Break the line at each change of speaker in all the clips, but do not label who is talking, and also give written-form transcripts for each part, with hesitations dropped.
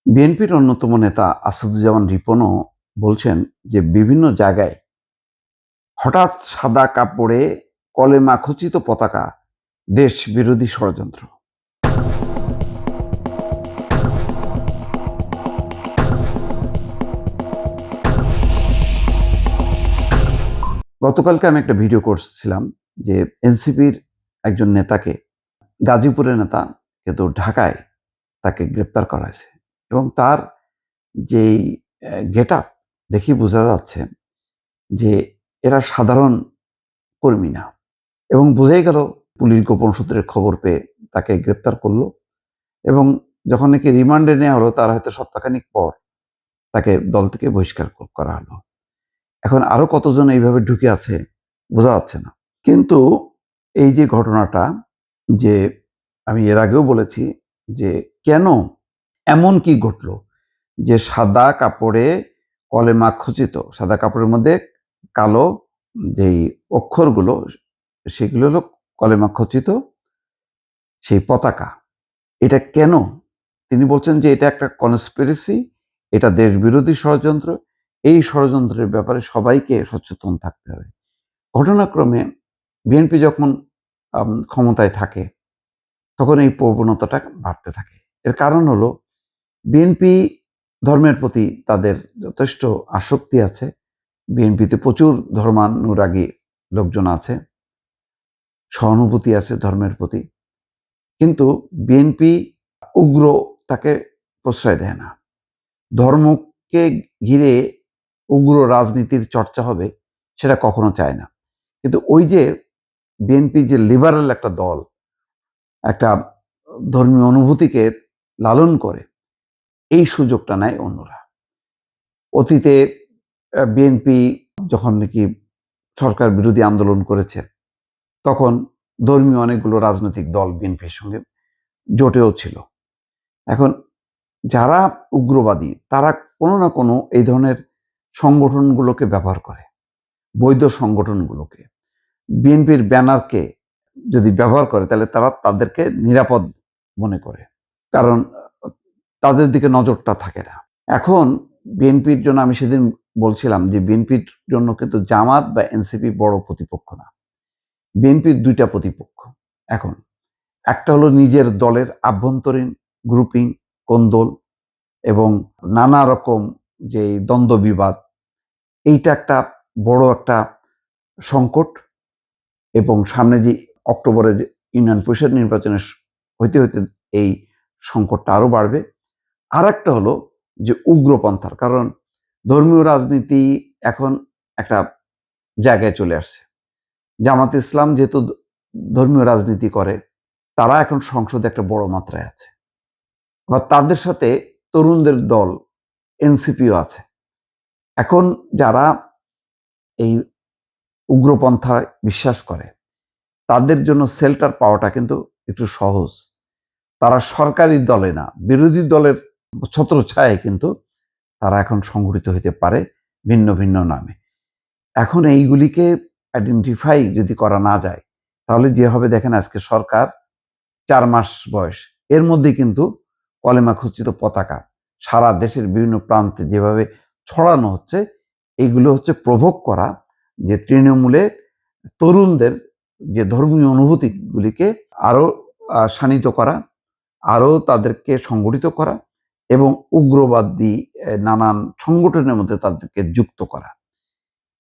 বিএনপির অন্যতম নেতা আসাদুজ্জামান রিপনও বলছেন যে বিভিন্ন জায়গায় হঠাৎ সাদা কাপড়ে কলেমা খচিত পতাকা দেশ বিরোধী ষড়যন্ত্র। গতকালকে আমি একটা ভিডিও করছিলাম যে এনসিপির একজন নেতাকে, গাজীপুরের নেতা কিন্তু ঢাকায় তাকে গ্রেপ্তার করা হয়েছে এবং তার যেই গেট আপ দেখি বোঝা যাচ্ছে যে এরা সাধারণ কর্মী না, এবং বোঝাই গেল পুলিশ গোপন সূত্রের খবর পেয়ে তাকে গ্রেপ্তার করলো এবং যখন নাকি রিমান্ডে নেওয়া হলো তার হয়তো সপ্তাহখানিক পর তাকে দল থেকে বহিষ্কার করা হলো। এখন আরো কতজন এইভাবে ঢুকে আছে বোঝা যাচ্ছে না। কিন্তু এই যে ঘটনাটা, যে আমি এর আগেও বলেছি যে কেন এমন কি ঘটলো যে সাদা কাপড়ে কলেমা খচিত, সাদা কাপড়ের মধ্যে কালো যেই অক্ষরগুলো সেগুলো হলো কলেমা খচিত সেই পতাকা। এটা কেন? তিনি বলছেন যে এটা একটা কনস্পিরেসি, এটা দেশ বিরোধী ষড়যন্ত্র। এই ষড়যন্ত্রের ব্যাপারে সবাইকে সচেতন থাকতে হবে। ঘটনাক্রমে বিএনপি যখন ক্ষমতায় থাকে তখন এই প্রবণতাটা বাড়তে থাকে। এর কারণ হলো বিএনপি ধর্মের প্রতি তাদের যথেষ্ট আসক্তি আছে। বিএনপিতে প্রচুর ধর্মানুরাগী লোকজন আছে, সহানুভূতি আছে ধর্মের প্রতি। কিন্তু বিএনপি উগ্রতাকে প্রশ্রয় দেয় না। ধর্মকে ঘিরে উগ্র রাজনীতির চর্চা হবে সেটা কখনো চায় না। কিন্তু ওই যে বিএনপি যে লিবারেল একটা দল, একটা ধর্মীয় অনুভূতিকে লালন করে, এই সুযোগটা নেয় অন্যরা। অতীতে বিএনপি যখন নাকি সরকার বিরোধী আন্দোলন করেছে তখন ধর্মীয় অনেকগুলো রাজনৈতিক দল বিএনপির সঙ্গে জোটেও ছিল। এখন যারা উগ্রবাদী তারা কোনো না কোনো এই ধরনের সংগঠনগুলোকে ব্যবহার করে, বৈধ সংগঠনগুলোকে। বিএনপির ব্যানারকে যদি ব্যবহার করে তাহলে তারা তাদেরকে নিরাপদ মনে করে, কারণ তাদের দিকে নজরটা থাকে না। এখন বিএনপির জন্য আমি সেদিন বলছিলাম যে বিএনপির জন্য কিন্তু জামাত বা এনসিপি বড় প্রতিপক্ষ না। বিএনপির দুইটা প্রতিপক্ষ এখন। একটা হলো নিজের দলের আভ্যন্তরীণ গ্রুপিং, কোন্দল এবং নানা রকম যে দ্বন্দ্ব বিবাদ, এইটা একটা বড় একটা সংকট। এবং সামনে যে অক্টোবরে যে ইউনিয়ন পরিষদ নির্বাচনে হইতে হইতে এই সংকটটা আরো বাড়বে। আর একটা হলো যে উগ্রপন্থার, কারণ ধর্মীয় রাজনীতি এখন একটা জায়গায় চলে আসছে। জামাত ইসলাম যেহেতু ধর্মীয় রাজনীতি করে, তারা এখন সংসদে একটা বড় মাত্রায় আছে। আবার তাদের সাথে তরুণদের দল এনসিপিও আছে। এখন যারা এই উগ্রপন্থায় বিশ্বাস করে তাদের জন্য শেল্টার পাওয়াটা কিন্তু একটু সহজ। তারা সরকারি দলে না, বিরোধী দলের ছত্রছায়ায় কিন্তু তারা এখন সংগঠিত হতে পারে ভিন্ন ভিন্ন নামে। এখন এইগুলিকে আইডেন্টিফাই যদি করা না যায় তাহলে যে হবে, দেখেন আজকে সরকার 4 মাস বয়স, এর মধ্যে কিন্তু কলেমা খচিত পতাকা সারা দেশের বিভিন্ন প্রান্তে যেভাবে ছড়ানো হচ্ছে, এগুলো হচ্ছে প্রভোগ করা যে তৃণমূলের তরুণদের যে ধর্মীয় অনুভূতিগুলিকে আরো শানিত করা, আরো তাদেরকে সংগঠিত করা এবং উগ্রবাদী নানান সংগঠনের মধ্যে তাদেরকে যুক্ত করা।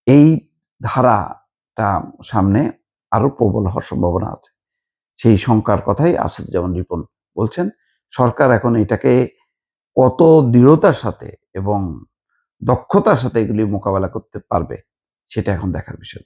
এই ধারাটা সামনে আরো প্রবল হওয়ার সম্ভাবনা আছে। সেই শঙ্কার কথাই আসাদুজ্জামান রিপন বলছেন। সরকার এখন এটাকে কত দৃঢ়তার সাথে এবং দক্ষতার সাথে এগুলি মোকাবেলা করতে পারবে সেটা এখন দেখার বিষয়।